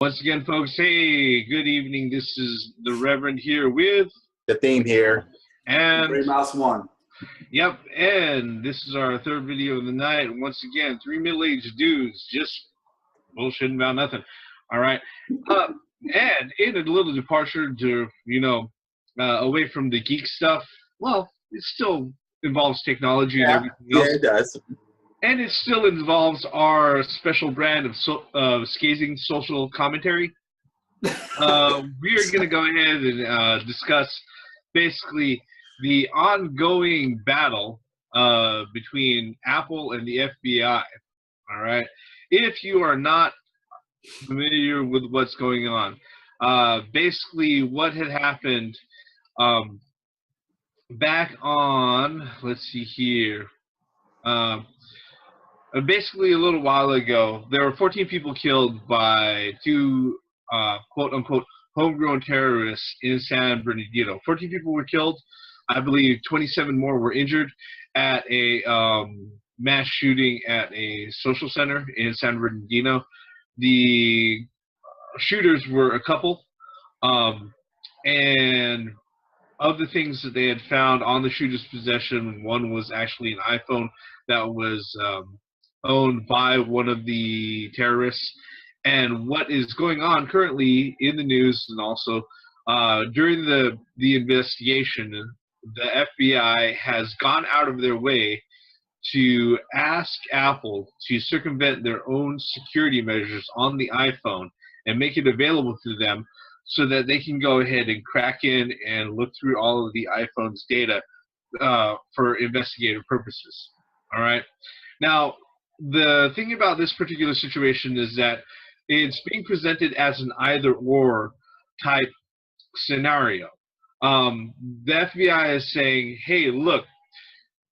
Once again, folks, hey, good evening. This is the Reverend here with The theme here. and Graymouse 1. yep, and this is our third video of the night. Once again, three middle-aged dudes just bullshitting about nothing. All right, and in a little departure to away from the geek stuff. Well, it still involves technology and everything else. Yeah, it does. And it still involves our special brand of scathing social commentary. We are going to go ahead and discuss basically the ongoing battle between Apple and the FBI. All right. If you are not familiar with what's going on, basically what had happened back on, let's see here. Basically, a little while ago, there were 14 people killed by two quote-unquote homegrown terrorists in San Bernardino. 14 people were killed. I believe 27 more were injured at a mass shooting at a social center in San Bernardino. The shooters were a couple, and of the things that they had found on the shooter's possession, one was actually an iPhone that was owned by one of the terrorists. And what is going on currently in the news, and also during the investigation, the FBI has gone out of their way to ask Apple to circumvent their own security measures on the iPhone and make it available to them so that they can go ahead and crack in and look through all of the iPhone's data for investigative purposes. All right. Now, the thing about this particular situation is that it's being presented as an either-or type scenario. The FBI is saying, hey, look,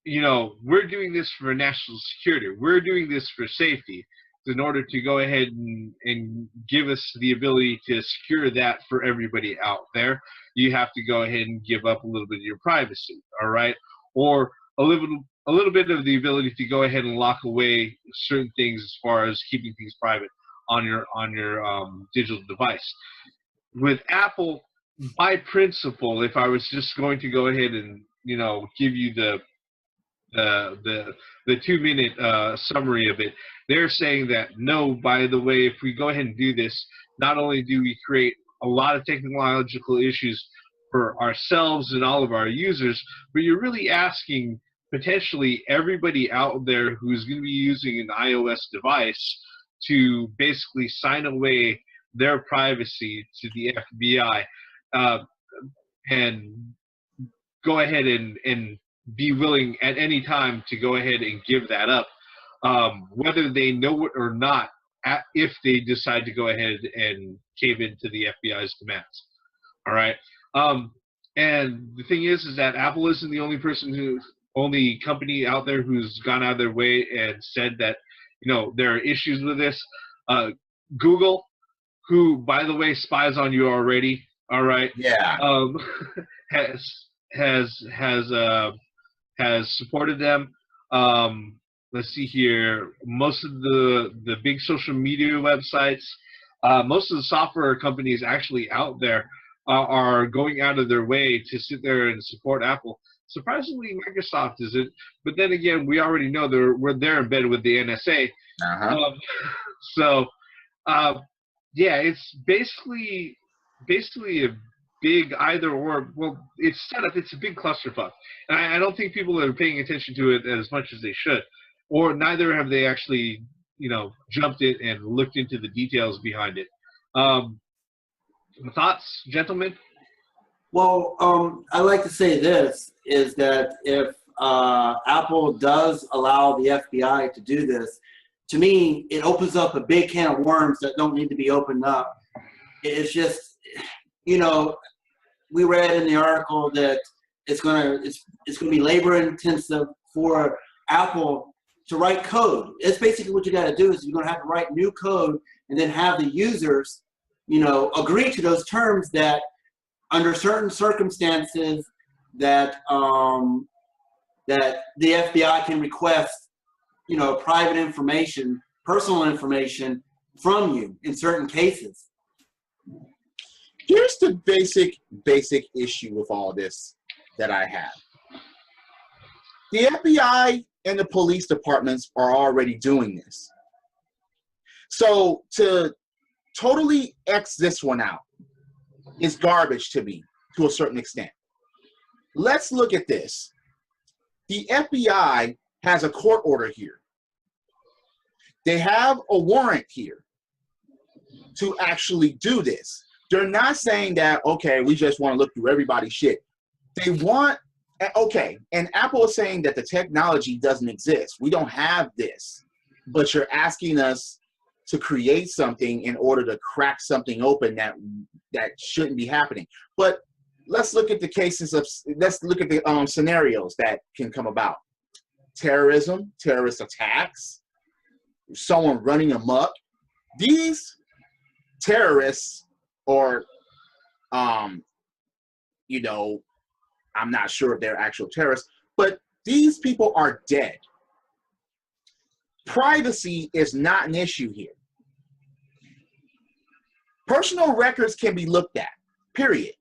we're doing this for national security. We're doing this for safety. In order to go ahead and give us the ability to secure that for everybody out there, you have to go ahead and give up a little bit of your privacy, all right? Or a little bit of the ability to go ahead and lock away certain things as far as keeping things private on your digital device. With Apple, by principle, if I was just going to go ahead and give you the 2-minute summary of it, they're saying that no, by the way, if we go ahead and do this, not only do we create a lot of technological issues for ourselves and all of our users, but you're really asking potentially everybody out there who's going to be using an iOS device to basically sign away their privacy to the FBI and go ahead and be willing at any time to go ahead and give that up, whether they know it or not, if they decide to go ahead and cave into the FBI's demands. All right. And the thing is that Apple isn't the only company out there who's gone out of their way and said that there are issues with this. Google, who by the way spies on you already, all right, Yeah, has supported them. Let's see here. Most of the big social media websites, most of the software companies actually out there are going out of their way to sit there and support Apple. Surprisingly, Microsoft isn't. But then again, we already know they're in bed with the NSA. Yeah, it's basically a big either-or. Well, it's set up. It's a big clusterfuck, and I don't think people are paying attention to it as much as they should, or neither have they actually, jumped it and looked into the details behind it. Thoughts, gentlemen? Well, I like to say this, is that if Apple does allow the FBI to do this, to me, it opens up a big can of worms that don't need to be opened up. It's just, we read in the article that it's gonna be labor intensive for Apple to write code. It's basically what you got to do is you're gonna have to write new code and then have the users, agree to those terms that under certain circumstances that that the FBI can request, private information, personal information from you in certain cases. Here's the basic issue with all this that I have. The FBI and the police departments are already doing this. So to totally X this one out is garbage to me to a certain extent. Let's look at this. The FBI has a court order here. They have a warrant here to actually do this. They're not saying that, okay, we just want to look through everybody's shit. They want, okay, and Apple is saying that the technology doesn't exist. We don't have this, but you're asking us to create something in order to crack something open that shouldn't be happening. But let's look at the cases of, let's look at the scenarios that can come about. Terrorism, terrorist attacks, someone running amok. These terrorists, or, you know, I'm not sure if they're actual terrorists, but these people are dead. Privacy is not an issue here. Personal records can be looked at, period.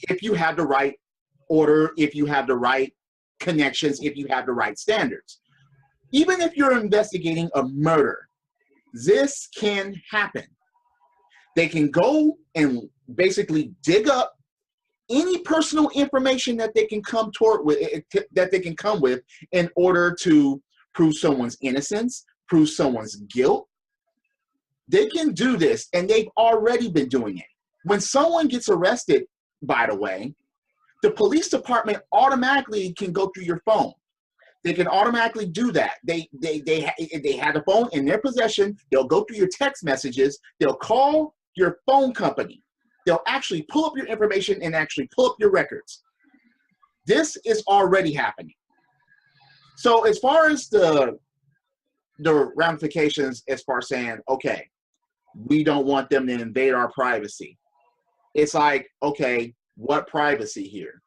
If you have the right order, if you have the right connections, if you have the right standards. Even if you're investigating a murder, this can happen. They can go and basically dig up any personal information that they can come with in order to prove someone's innocence, prove someone's guilt. They can do this, and they've already been doing it. When someone gets arrested, by the way, the police department automatically can go through your phone. They can automatically do that. They have the phone in their possession. They'll go through your text messages. They'll call your phone company. They'll actually pull up your information and actually pull up your records. This is already happening. So as far as the ramifications, as far as saying, okay, we don't want them to invade our privacy. It's like, okay, what privacy here?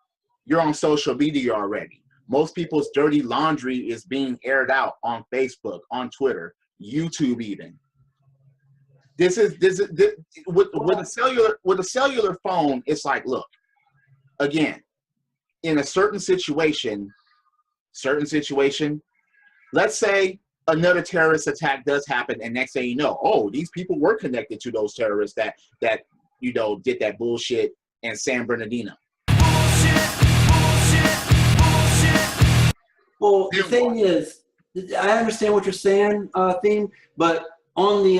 You're on social media already. Most people's dirty laundry is being aired out on Facebook, on Twitter, YouTube even. This with a cellular phone, it's like, look, again, in a certain situation, let's say another terrorist attack does happen, and next thing you know, oh, these people were connected to those terrorists that you know did that bullshit in San Bernardino. Well, the thing is, I understand what you're saying, Theme, but on the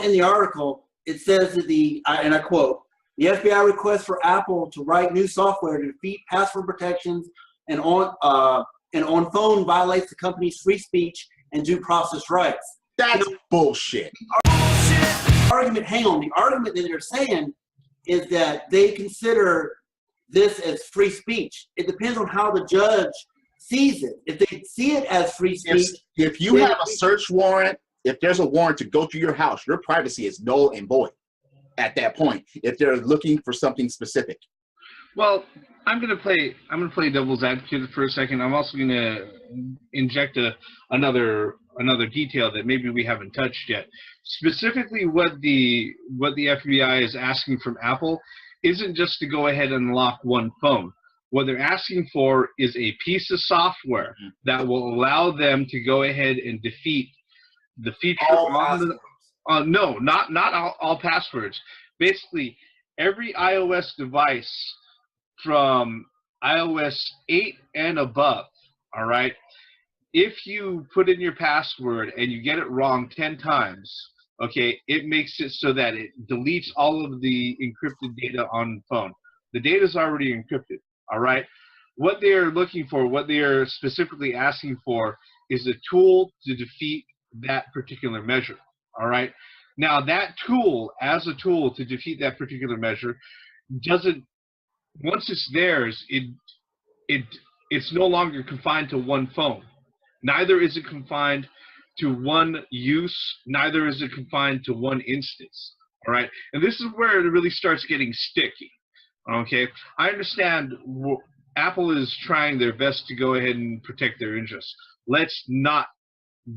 in the article, it says that and I quote, the FBI request for Apple to write new software to defeat password protections and on phone violates the company's free speech and due process rights. That's bullshit. The argument that they're saying is that they consider this as free speech. It depends on how the judge sees it. If they see it as free speech, if you have a search warrant, if there's a warrant to go through your house, your privacy is null and void at that point. If they're looking for something specific. Well, I'm gonna play devil's advocate for a second. I'm also gonna inject another detail that maybe we haven't touched yet. Specifically, what the FBI is asking from Apple isn't just to go ahead and unlock one phone. What they're asking for is a piece of software that will allow them to go ahead and defeat the feature no, not all passwords. Basically, every iOS device from iOS 8 and above, all right? If you put in your password and you get it wrong 10 times, okay, it makes it so that it deletes all of the encrypted data on the phone. The data is already encrypted, all right? What they are looking for, what they are specifically asking for, is a tool to defeat that particular measure, all right? Now, that tool, as a tool to defeat that particular measure, doesn't, once it's theirs, it's no longer confined to one phone. Neither is it confined to one use, neither is it confined to one instance, all right? And this is where it really starts getting sticky, okay? I understand Apple is trying their best to go ahead and protect their interests. Let's not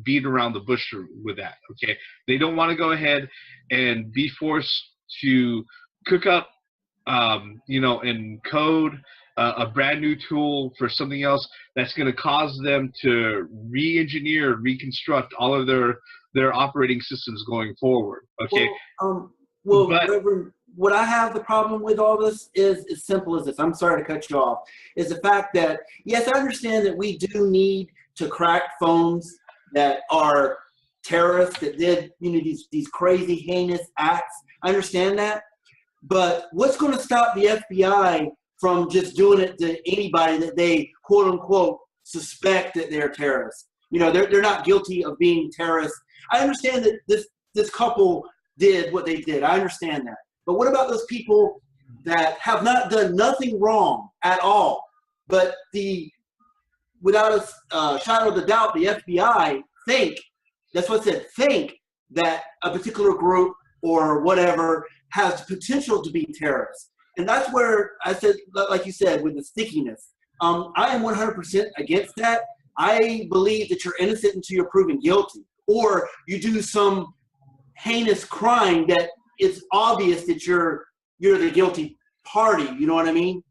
beat around the bush with that, okay? They don't want to go ahead and be forced to cook up you know, in code, a brand new tool for something else that's going to cause them to re-engineer, reconstruct all of their operating systems going forward. Okay. Well, Reverend, what I have the problem with all this is as simple as this. I'm sorry to cut you off. Is the fact that, yes, I understand that we do need to crack phones that are terrorists that did, you know, these crazy, heinous acts. I understand that. But what's going to stop the FBI from just doing it to anybody that they, quote unquote, suspect that they're terrorists? You know, they're not guilty of being terrorists. I understand that this couple did what they did. I understand that. But what about those people that have not done nothing wrong at all, but without a shadow of a doubt, the FBI think, that's what it said, think that a particular group or whatever has potential to be terrorists. And that's where I said, like you said, with the stickiness, I am 100% against that. I believe that you're innocent until you're proven guilty, or you do some heinous crime that it's obvious that you're the guilty party. You know what I mean?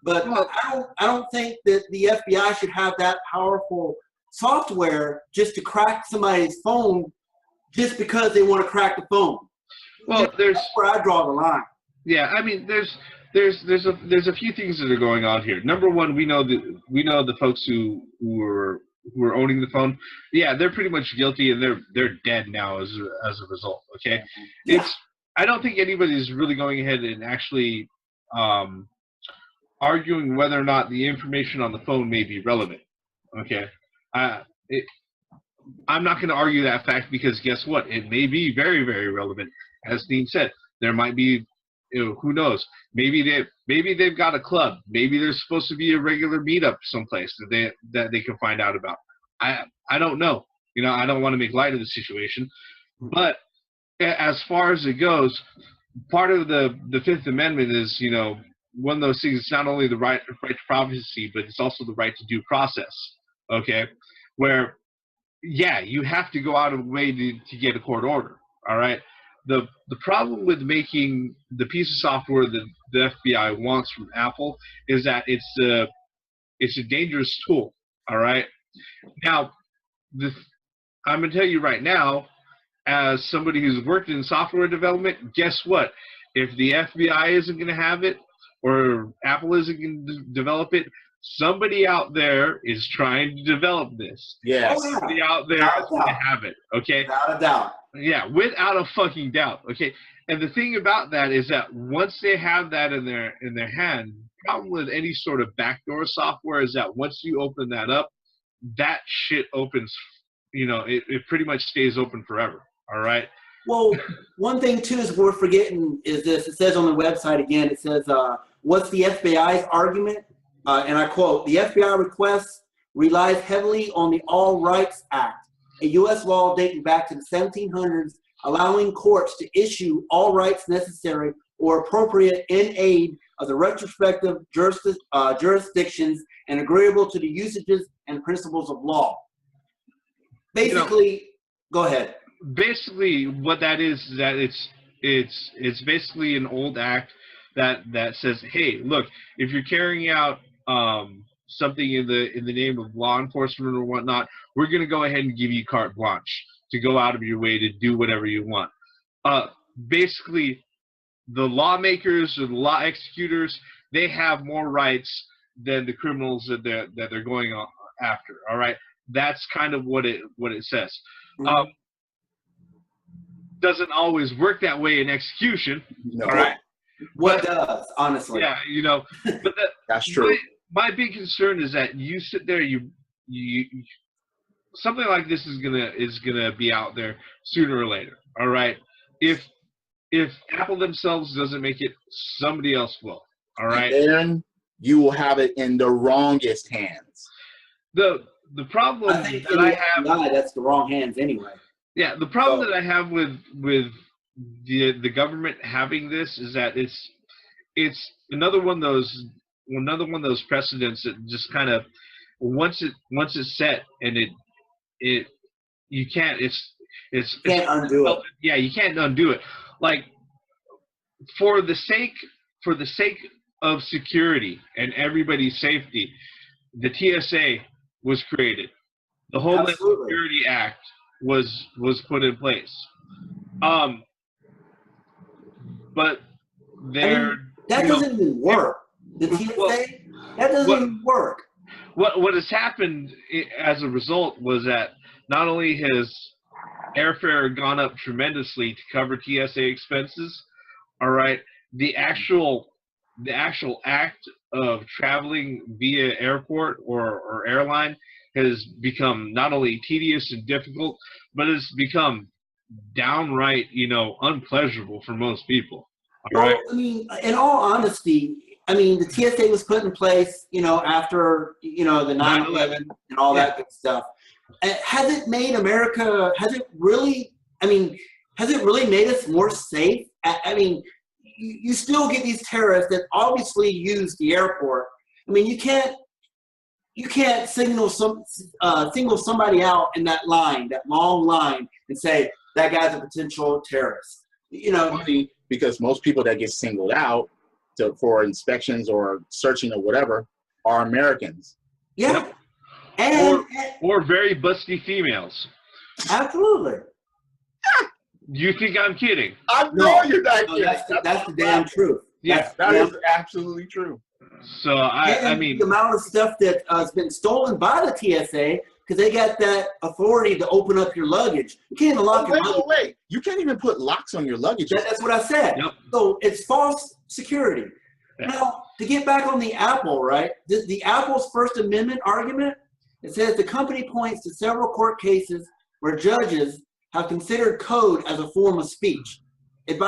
But I don't think that the FBI should have that powerful software just to crack somebody's phone just because they want to crack the phone. Well, that's where I draw the line. Yeah, I mean, there's a few things that are going on here. Number one, we know the folks who are owning the phone. Yeah, they're pretty much guilty, and they're dead now as a result. Okay, yeah. I don't think anybody's really going ahead and actually arguing whether or not the information on the phone may be relevant. Okay, I'm not going to argue that fact, because guess what? It may be very, very relevant. As Dean said, there might be, you know, who knows? Maybe they've got a club. Maybe there's supposed to be a regular meetup someplace that they can find out about. I don't know. You know, I don't want to make light of the situation, but as far as it goes, part of the Fifth Amendment is, you know, one of those things. It's not only the right to privacy, but it's also the right to due process. Okay, where yeah, you have to go out of the way to get a court order. All right. The problem with making the piece of software that the FBI wants from Apple is that it's a dangerous tool. All right. Now, I'm going to tell you right now, as somebody who's worked in software development, guess what? If the FBI isn't going to have it, or Apple isn't going to develop it, somebody out there is trying to develop this. Yes. Somebody out there is going to have it. Okay. Without a doubt. Yeah, without a fucking doubt. Okay. And the thing about that is that once they have that in their hand, the problem with any sort of backdoor software is that once you open that up, that shit opens. You know, it pretty much stays open forever. All right. Well, one thing too is we're forgetting is this. It says on the website again. It says, "What's the FBI's argument?" And I quote: "The FBI request relies heavily on the All Rights Act, a U.S. law dating back to the 1700s, allowing courts to issue all rights necessary or appropriate in aid of the retrospective jurisdictions and agreeable to the usages and principles of law." Basically, go ahead. Basically, what that is that it's basically an old act that says, hey, look, if you're carrying out something in the name of law enforcement or whatnot, we're going to go ahead and give you carte blanche to go out of your way to do whatever you want. Basically, the lawmakers or the law executors, they have more rights than the criminals that they're going after. All right, that's kind of what it says. Mm-hmm. Doesn't always work that way in execution. No. All right. What does, honestly? Yeah, you know, but That's true. My big concern is that you sit there, you something like this is gonna be out there sooner or later. All right. If Apple themselves doesn't make it, somebody else will. All right. And then you will have it in the wrongest hands. The problem I think that I have, that's the wrong hands anyway. yeah, the problem that I have with the government having this is that it's another one of those precedents that just kind of once it's set and you can't Can't undo it. Yeah, you can't undo it. Like, for the sake for the sake of security and everybody's safety, the TSA was created. The Homeland Absolutely. Security Act was put in place. But that doesn't even work. The TSA, that doesn't even work. What has happened as a result was that not only has airfare gone up tremendously to cover TSA expenses, all right, the actual act of traveling via airport or airline has become not only tedious and difficult, but it's become downright, unpleasurable for most people. All right? I mean, in all honesty, I mean, the TSA was put in place, after, the 9/11 and all that good stuff. Has it made America, has it really made us more safe? I mean, you still get these terrorists that obviously use the airport. I mean, you can't single somebody out in that long line, and say that guy's a potential terrorist. Funny, because most people that get singled out for inspections or searching or whatever are Americans. Yeah. Yep. Or very busty females. Absolutely. You think I'm kidding? I know you're not kidding. That's the damn truth. Yeah, that is absolutely true. So I mean, the amount of stuff that has been stolen by the TSA, because they got that authority to open up your luggage. You can't even lock your luggage. Wait. You can't even put locks on your luggage. That's what I said. Yep. So it's false security. Yeah. Now, to get back on the Apple, right? The Apple's First Amendment argument, it says the company points to several court cases where judges have considered code as a form of speech. It's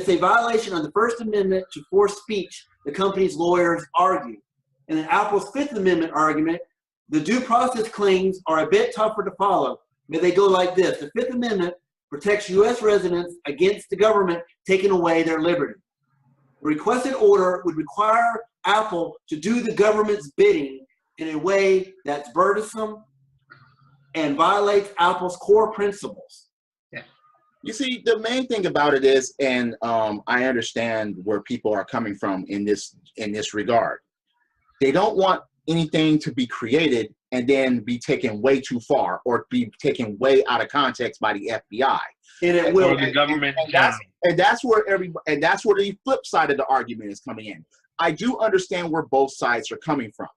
a violation of the First Amendment to force speech, the company's lawyers argue. In Apple's Fifth Amendment argument, the due process claims are a bit tougher to follow, but they go like this. The Fifth Amendment protects U.S. residents against the government taking away their liberty. The requested order would require Apple to do the government's bidding in a way that's burdensome and violates Apple's core principles. You see, the main thing about it is, and I understand where people are coming from in this regard. They don't want anything to be created and then be taken way too far or be taken way out of context by the FBI. And it will. The government. And that's where the flip side of the argument is coming in. I do understand where both sides are coming from.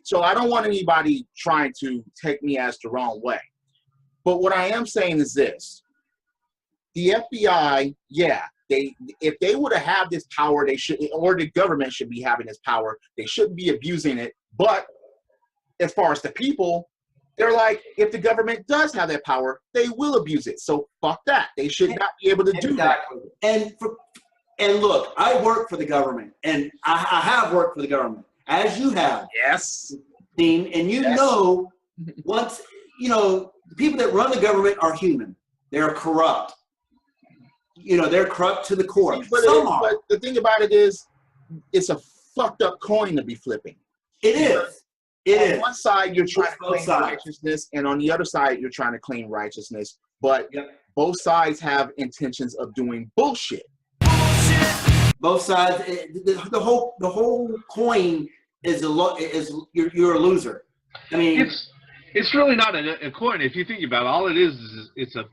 So I don't want anybody trying to take me as the wrong way. But what I am saying is this. The FBI, if they would have this power, they should, or the government should be having this power. They shouldn't be abusing it. But as far as the people, they're like, if the government does have that power, they will abuse it. So fuck that. They should not be able to do that. And look, I work for the government, and I have worked for the government, as you have. Yes. Dean, and know, once, the people that run the government are human. They're corrupt. They're corrupt to the core. But the thing about it is, it's a fucked up coin to be flipping. It is. On one side, you're trying to claim righteousness, and on the other side, you're trying to claim righteousness. But both sides have intentions of doing bullshit. Both sides. The whole coin is you're a loser. I mean, it's really not a coin. If you think about it, all it is it's a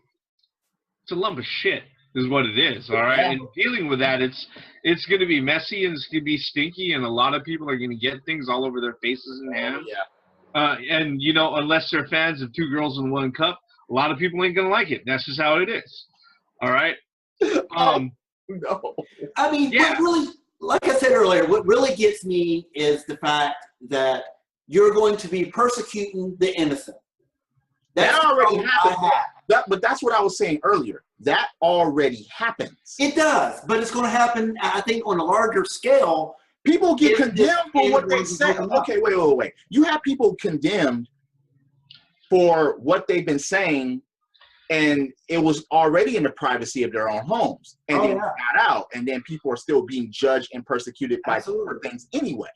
lump of shit. Is what it is, all right? And dealing with that, it's going to be messy and it's going to be stinky, and a lot of people are going to get things all over their faces and hands. And, unless they're fans of Two Girls in One Cup, a lot of people ain't going to like it. That's just how it is, all right? No. I mean, what really, like I said earlier, what really gets me is the fact that you're going to be persecuting the innocent. That already happened. But that's what I was saying earlier. That already happens. It does, but it's going to happen, I think, on a larger scale. People get condemned for what they say. Okay, wait. You have people condemned for what they've been saying, and it was already in the privacy of their own homes. And then it got out, and then people are still being judged and persecuted by different things anyway.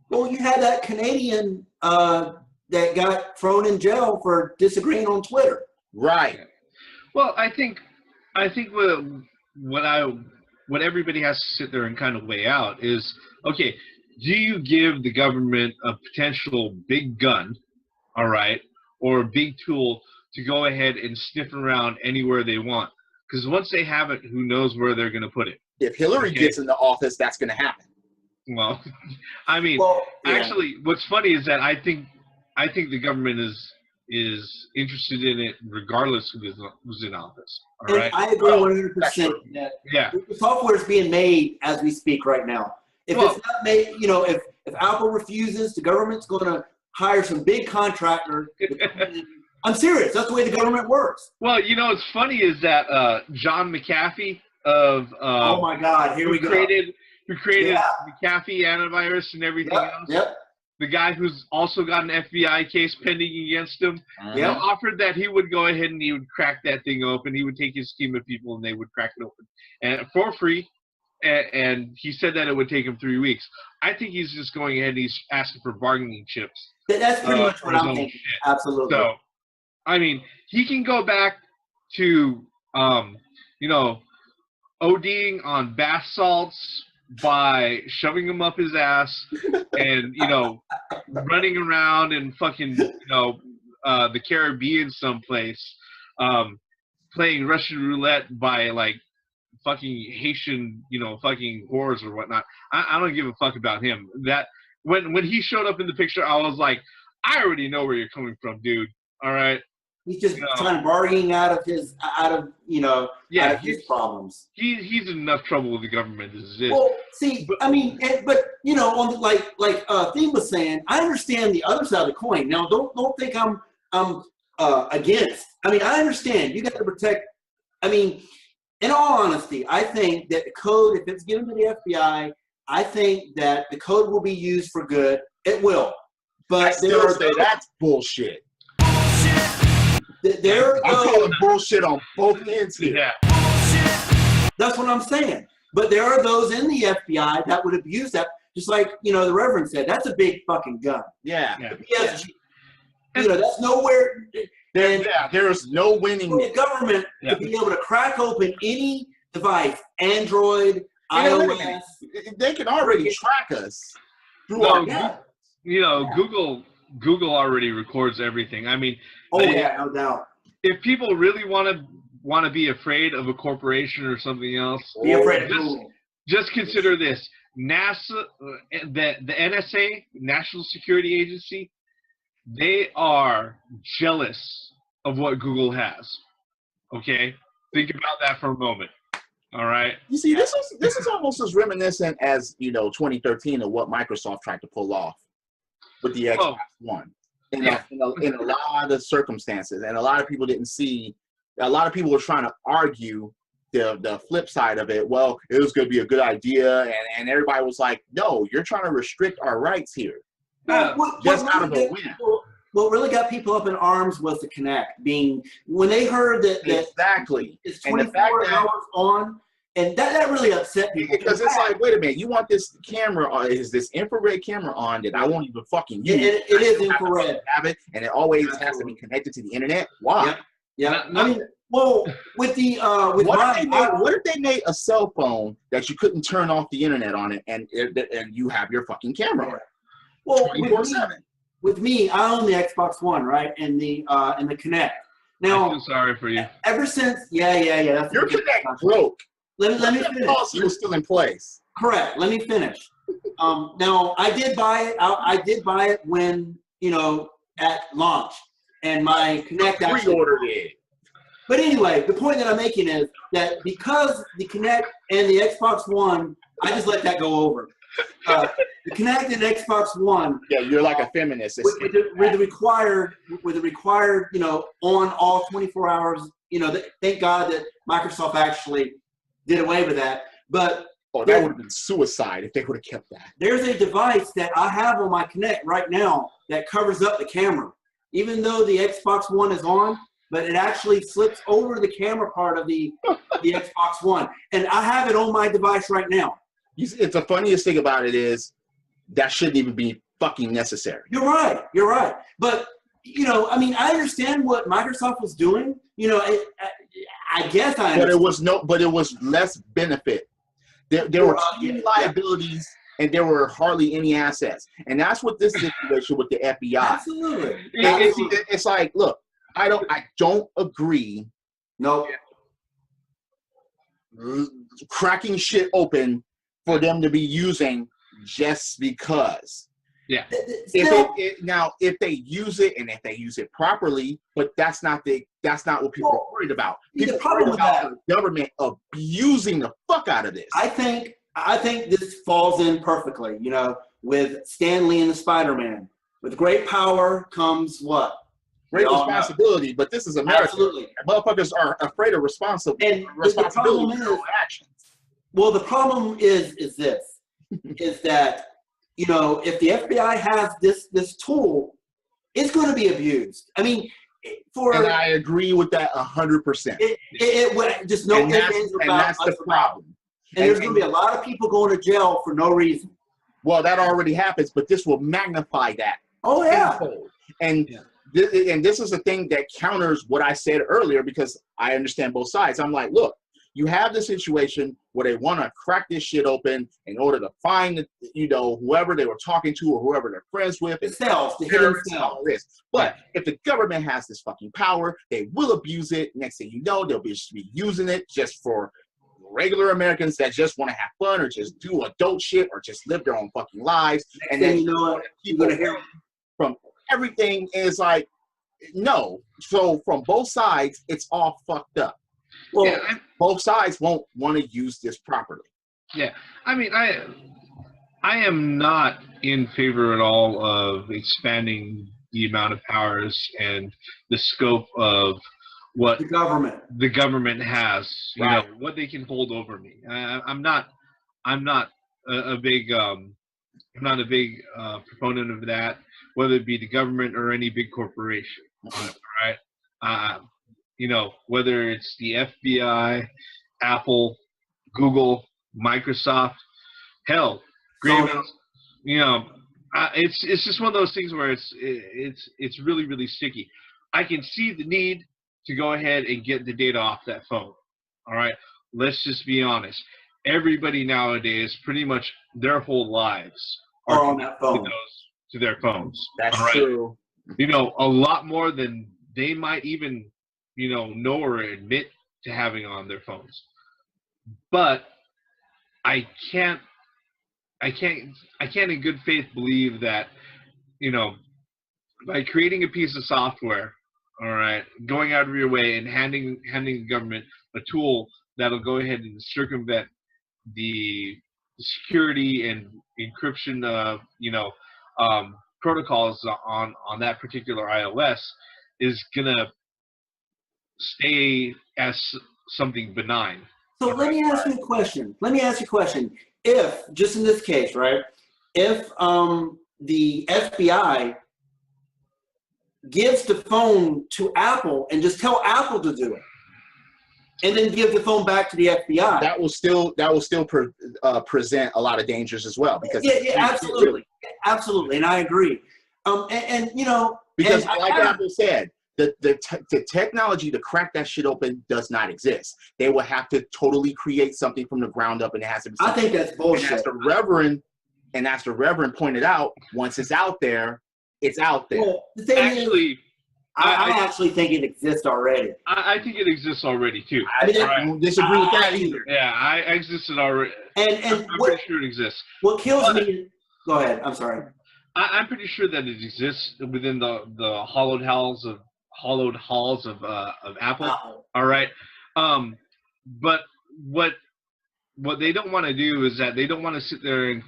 Well, you had that Canadian that got thrown in jail for disagreeing on Twitter. Right. Well, I think what what everybody has to sit there and kind of weigh out is, okay, do you give the government a potential big gun, all right, or a big tool to go ahead and sniff around anywhere they want? Because once they have it, who knows where they're going to put it? If Hillary gets into office, that's going to happen. Well, I mean, actually, what's funny is that I think the government is interested in it regardless who's in office. All right? I agree 100%. Yeah. The software is being made as we speak right now. If it's not made, you know, if Apple refuses, the government's going to hire some big contractor. I'm serious. That's the way the government works. Well, you know, what's funny is that John McAfee of oh my God, here we go. Who created McAfee antivirus and everything else. Yep. The guy who's also got an FBI case pending against him, offered that he would go ahead and he would crack that thing open. He would take his team of people and they would crack it open, and for free. And he said that it would take him 3 weeks. I think he's just going ahead and he's asking for bargaining chips. That's pretty much what I'm thinking. Absolutely. So, I mean, he can go back to, you know, ODing on bath salts by shoving them up his ass and, you know, running around and fucking, you know, the Caribbean someplace, playing Russian roulette by, like, fucking Haitian, you know, fucking whores or whatnot. I don't give a fuck about him. That when he showed up in the picture, I was like, I already know where you're coming from, dude. All right. He's just trying to bargain out of his problems. He's in enough trouble with the government as it is. Well, see, I mean, but you know, on like Theme was saying, I understand the other side of the coin. Now, don't think I'm against. I mean, I understand. You got to protect. I mean, in all honesty, I think that the code, if it's given to the FBI, I think that the code will be used for good. It will. But that's bullshit. I'm calling bullshit on both ends here. Yeah. That's what I'm saying. But there are those in the FBI that would abuse that. Just like, you know, the Reverend said, that's a big fucking gun. Yeah. You know, that's nowhere. There's no winning. For the government to be able to crack open any device, Android, iOS. They can already track us through you know, Google already records everything. I mean, no doubt. If people really want to be afraid of a corporation or something else, be afraid of Google. Just consider this: NASA, the NSA, National Security Agency, they are jealous of what Google has. Okay, think about that for a moment. All right. You see, this is almost as reminiscent as, you know, 2013 of what Microsoft tried to pull off with the Xbox One. In a lot of circumstances, and a lot of people didn't see. A lot of people were trying to argue the flip side of it. Well, it was going to be a good idea, and everybody was like, "No, you're trying to restrict our rights here." Just out of a win. What really got people up in arms was the Kinect being when they heard that exactly it's 24 hours on, and that really upset people because it's like, wait a minute, you want this camera on? Is this infrared camera on that I won't even fucking use? It is infrared. Have it, and it always has to be connected to the internet. Why? Yeah. I mean, well, with the what if they made a cell phone that you couldn't turn off the internet on it, and you have your fucking camera on it? Well, 24/7. With me, I own the Xbox One, right, and the Kinect. Now, I'm sorry for you. Ever since, yeah. Your Kinect broke. Let me finish. Policy was still in place. Correct. Let me finish. Now, I did buy it. I did buy it when, you know, at launch, and my Kinect actually pre-ordered it. But anyway, the point that I'm making is that because the Kinect and the Xbox One, I just let that go over. The Kinect and Xbox One. Yeah, you're like a feminist. With the required, you know, on all 24 hours. You know, thank God that Microsoft actually did away with that. But that would have been suicide if they would have kept that. There's a device that I have on my Kinect right now that covers up the camera, even though the Xbox One is on. But it actually slips over the camera part of the Xbox One, and I have it on my device right now. It's the funniest thing about it is that shouldn't even be fucking necessary. You're right. But, you know, I mean, I understand what Microsoft was doing. You know, I guess I understand. But it was less benefit There were too many liabilities, and there were hardly any assets. And that's what this situation with the FBI. Absolutely. It's like, look, I don't agree. Nope. Cracking shit open for them to be using just because. Yeah. If they use it and if they use it properly, but that's not what people are worried about. People are worried about the government abusing the fuck out of this. I think this falls in perfectly, you know, with Stan Lee and the Spider-Man. With great power comes what? Great responsibility, but this is America. Absolutely. Motherfuckers are afraid of responsibility for actions. Well, the problem is this, is that, you know, if the FBI has this tool, it's going to be abused. I mean, and I agree with that 100%. Just no ifs, ands, or that's the problem. And there's going to be a lot of people going to jail for no reason. Well, that already happens, but this will magnify that. Oh yeah. And this is a thing that counters what I said earlier, because I understand both sides. I'm like, look, you have the situation where they want to crack this shit open in order to find, you know, whoever they were talking to or whoever they're friends with, and all this. But if the government has this fucking power, they will abuse it. Next thing you know, they'll be using it just for regular Americans that just want to have fun or just do adult shit or just live their own fucking lives. And then you know what? You're gonna hear from everything is like, no. So from both sides, it's all fucked up. Well, both sides won't want to use this properly. Yeah, I mean, I am not in favor at all of expanding the amount of powers and the scope of what the government has. You know, what they can hold over me. I'm not a big proponent of that, whether it be the government or any big corporation. Right? You know, whether it's the F.B.I., Apple, Google, Microsoft, hell, Graymouse, you know, it's just one of those things where it's really, really sticky. I can see the need to go ahead and get the data off that phone. All right, let's just be honest. Everybody nowadays, pretty much their whole lives are on that phone. To their phones. That's true. You know, a lot more than they might even, you know or admit to having on their phones. But I can't in good faith believe that, you know, by creating a piece of software, all right, going out of your way and handing the government a tool that'll go ahead and circumvent the security and encryption protocols on that particular iOS is gonna stay as something benign. So let me ask you a question. If, just in this case, right, if the FBI gives the phone to Apple and just tell Apple to do it, and then give the phone back to the FBI, that will still present a lot of dangers as well. Because absolutely, and I agree. And you know, because like Apple said, the technology to crack that shit open does not exist. They will have to totally create something from the ground up, and it has to be. I think that's bullshit. And as the Reverend pointed out, once it's out there, it's out there. Well, the thing is, I actually think it exists already. I think it exists already too. I don't disagree with that either. Yeah, I existed already. And I'm pretty sure it exists. What kills me? Go ahead. I'm sorry. I'm pretty sure that it exists within the hollowed halls of Apple. All right. But what they don't want to do is that they don't want to sit there and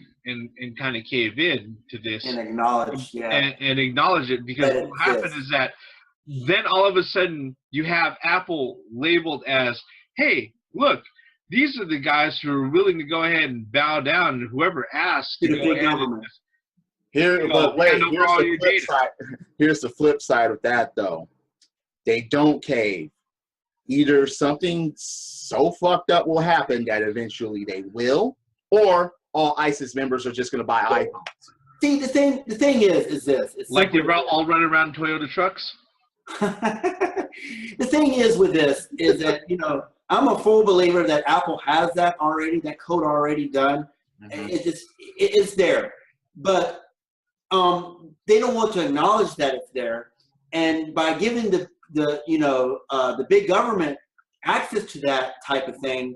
kind of cave in to this and acknowledge, and acknowledge it, because what will happen is that then all of a sudden you have Apple labeled as, hey, look, these are the guys who are willing to go ahead and bow down, and whoever asks to go ahead and here's the flip side of that, though. They don't cave. Either something so fucked up will happen that eventually they will, or all ISIS members are just going to buy iPhones. See, the thing is this. It's like they all run around Toyota trucks? The thing is with this is that, you know, I'm a full believer that Apple has that already, that code already done. It's there, but they don't want to acknowledge that it's there, and by giving the big government access to that type of thing,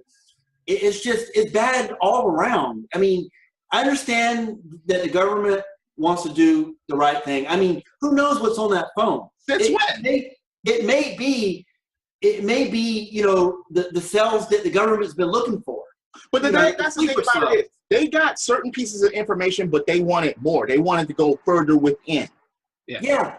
it's bad all around. I mean, I understand that the government wants to do the right thing. I mean, who knows what's on that phone? It may be, the cells that the government's been looking for. But that's the thing about it. They got certain pieces of information, but they wanted more. They wanted to go further within. Yeah.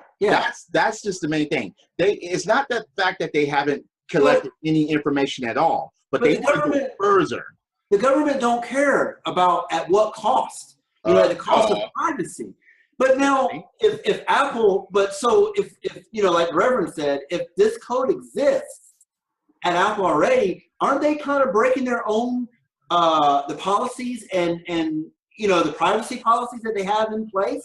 That's just the main thing. It's not the fact that they haven't collected any information at all, but they want to go further. The government don't care about at what cost. The cost of privacy. But now, if Apple, if like Reverend said, if this code exists at Apple already, aren't they kind of breaking their own the policies and the privacy policies that they have in place?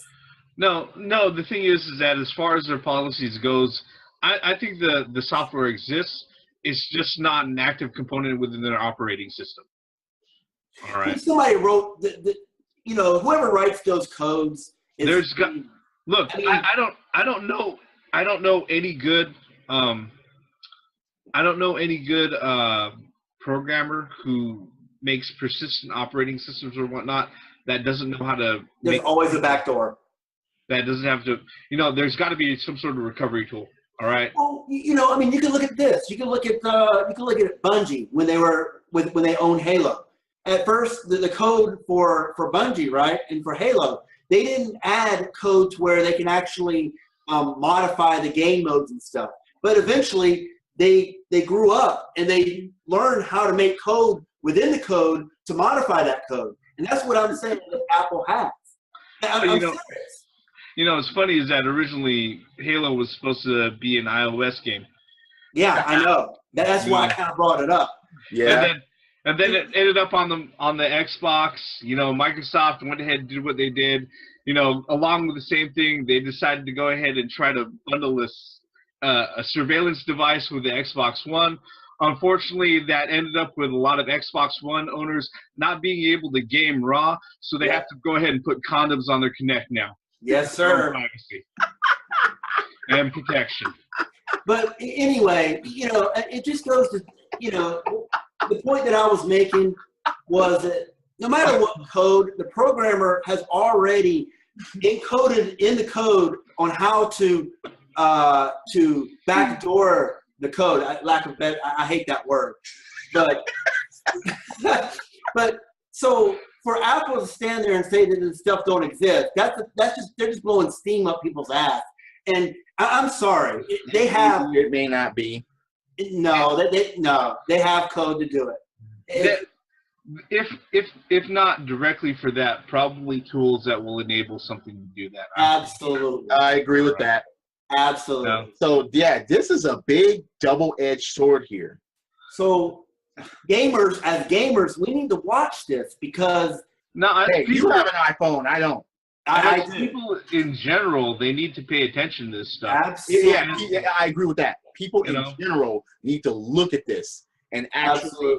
No. The thing is that as far as their policies goes, I think the software exists. It's just not an active component within their operating system. All right. Somebody wrote whoever writes those codes. I don't know any good programmer who makes persistent operating systems or whatnot that doesn't know how to. There's always a backdoor. That doesn't have to. There's got to be some sort of recovery tool. All right. Well, I mean, you can look at this. You can look at Bungie when they owned Halo. At first, the code for Bungie, right, and for Halo, they didn't add code to where they can actually modify the game modes and stuff. But eventually, they grew up and they learned how to make code within the code to modify that code. And that's what I'm saying that Apple has. I'm serious. What's funny is that originally Halo was supposed to be an iOS game. Yeah, I know. That's why I kind of brought it up. Yeah. And then it ended up on the Xbox. Microsoft went ahead and did what they did. Along with the same thing, they decided to go ahead and try to bundle this a surveillance device with the Xbox One. Unfortunately, that ended up with a lot of Xbox One owners not being able to game raw, so they have to go ahead and put condoms on their Kinect now. Yes, sir. Privacy and protection. But anyway, it just goes to, the point that I was making was that no matter what code, the programmer has already encoded in the code on how to backdoor the code. I hate that word, but so for Apple to stand there and say that this stuff don't exist, they're just blowing steam up people's ass. And I'm sorry, they have. It may not be. No, they have code to do it. If not directly for that, probably tools that will enable something to do that. Absolutely, I agree with that. Absolutely. Yeah. So this is a big double-edged sword here. So as gamers, we need to watch this because you have an iPhone. I don't. People in general, they need to pay attention to this stuff. Absolutely. Yeah, I agree with that. People in general need to look at this and actually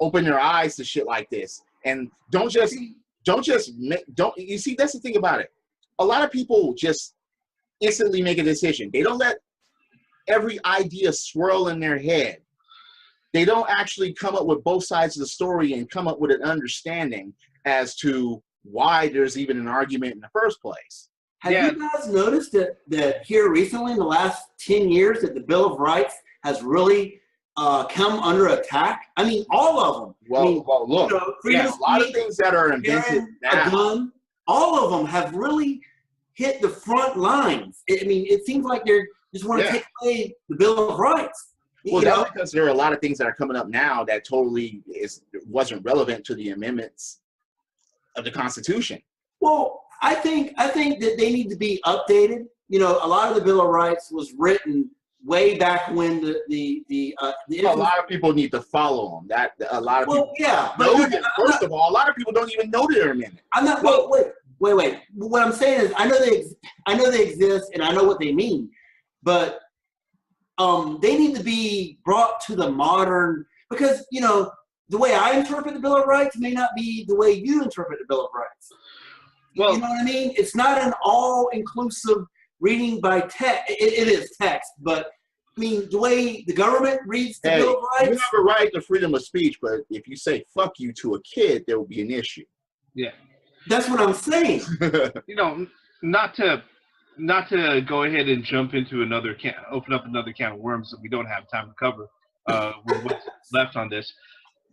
open their eyes to shit like this, and don't you see? That's the thing about it. A lot of people just instantly make a decision. They don't let every idea swirl in their head. They don't actually come up with both sides of the story and come up with an understanding as to why there's even an argument in the first place. Have you guys noticed that here recently, in the last 10 years, that the Bill of Rights has really come under attack? I mean, all of them. Look, a lot of things that are invented now. A gun, all of them have really hit the front lines. It seems like they just want to take away the Bill of Rights. Well, that's because there are a lot of things that are coming up now that totally wasn't relevant to the amendments of the Constitution. Well, I think that they need to be updated. A lot of the Bill of Rights was written way back when a lot of people need to follow them. That a lot of people first of all, a lot of people don't even know they're amendment. I'm not. Wait. What I'm saying is, I know they exist, and I know what they mean, but they need to be brought to the modern Because, you know, the way I interpret the Bill of Rights may not be the way you interpret the Bill of Rights. Well, you know what I mean? It's not an all-inclusive reading by text. It is text, but I mean, the way the government reads the Bill of Rights. You have a right to freedom of speech, but if you say "fuck you" to a kid, there will be an issue. Yeah, that's what I'm saying. You know, not to go ahead and jump into open up another can of worms that we don't have time to cover with what's left on this.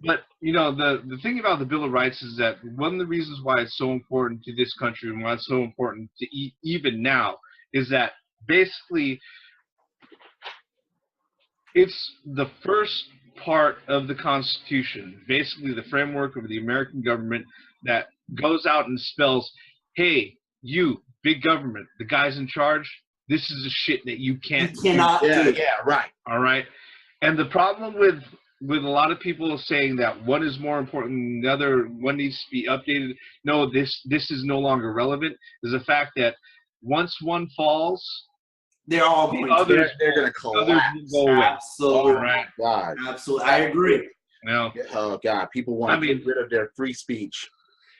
But, you know, the thing about the Bill of Rights is that one of the reasons why it's so important to this country and why it's so important to even now is that basically it's the first part of the Constitution, basically the framework of the American government that goes out and spells, hey, you, big government, the guys in charge, this is the shit that you cannot do. Yeah, right. All right. And the problem with a lot of people saying that one is more important than the other, one needs to be updated. No, this is no longer relevant. Is the fact that once one falls, they're all going they're going to collapse. Go away. Absolutely. Right. God. Absolutely. I agree. Well, oh God, people want to get rid of their free speech.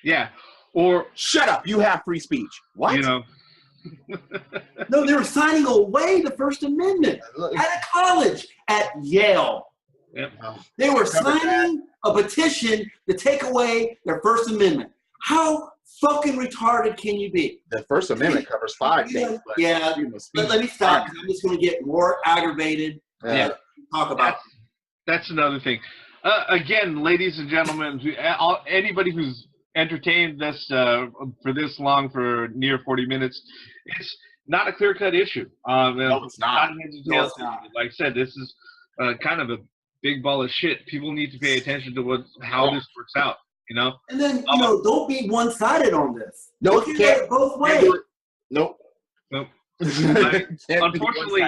Yeah. Or shut up, you have free speech. What? You know. No, they were signing away the First Amendment at a college at Yale. Yep. They were signing a petition to take away their First Amendment. How fucking retarded can you be? The First Amendment covers 5 things. Yeah, but let me stop because I'm just going to get more aggravated. Talk about that's another thing. Again, ladies and gentlemen, anybody who's entertained this for this long, for near 40 minutes, it's not a clear-cut issue. No, it's not. Like I said, this is kind of a big ball of shit. People need to pay attention to how this works out, you know? And then, you know, don't be one-sided on this. No, you can't. Both ways. Nope. Unfortunately,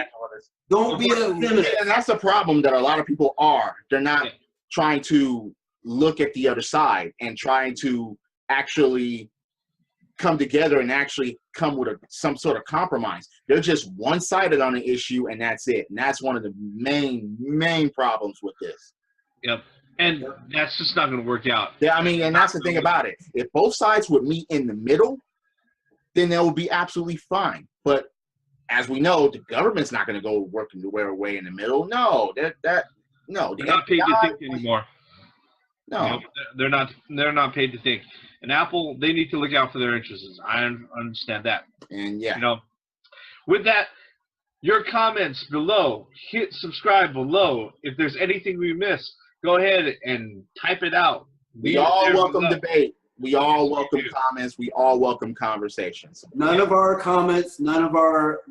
don't be a feminist. And that's the problem that a lot of people are. They're not trying to look at the other side and trying to actually come together and actually come with some sort of compromise. They're just one-sided on an issue, and that's it. And that's one of the main problems with this. Yep. And that's just not going to work out. Yeah, I mean, and that's the thing about it. If both sides would meet in the middle, then that would be absolutely fine. But as we know, the government's not going to go working their way in the middle. No, they're not paid to think anymore. No, you know, they're not paid to think. And Apple, they need to look out for their interests. I understand that. And yeah, you know, with that, your comments below. Hit subscribe below. If there's anything we missed, go ahead and type it out. We all welcome debate. We all welcome comments. We all welcome conversations. None of our comments, none of our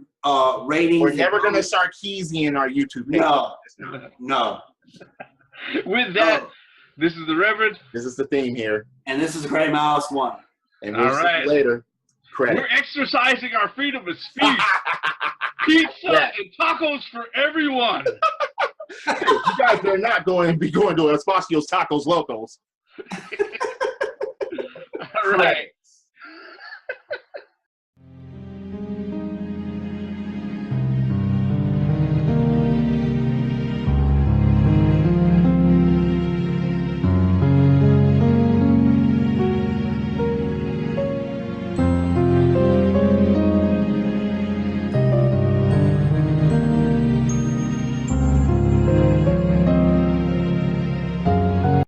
ratings. We're never going to start Sarkeesian our YouTube page. No. With that, this is the Reverend. This is the theme here. And this is Graymouse 1. And we'll see you later. Credit. We're exercising our freedom of speech. Pizza and tacos for everyone. Hey, you guys are not going to be going to Espacio's Tacos Locos. All right.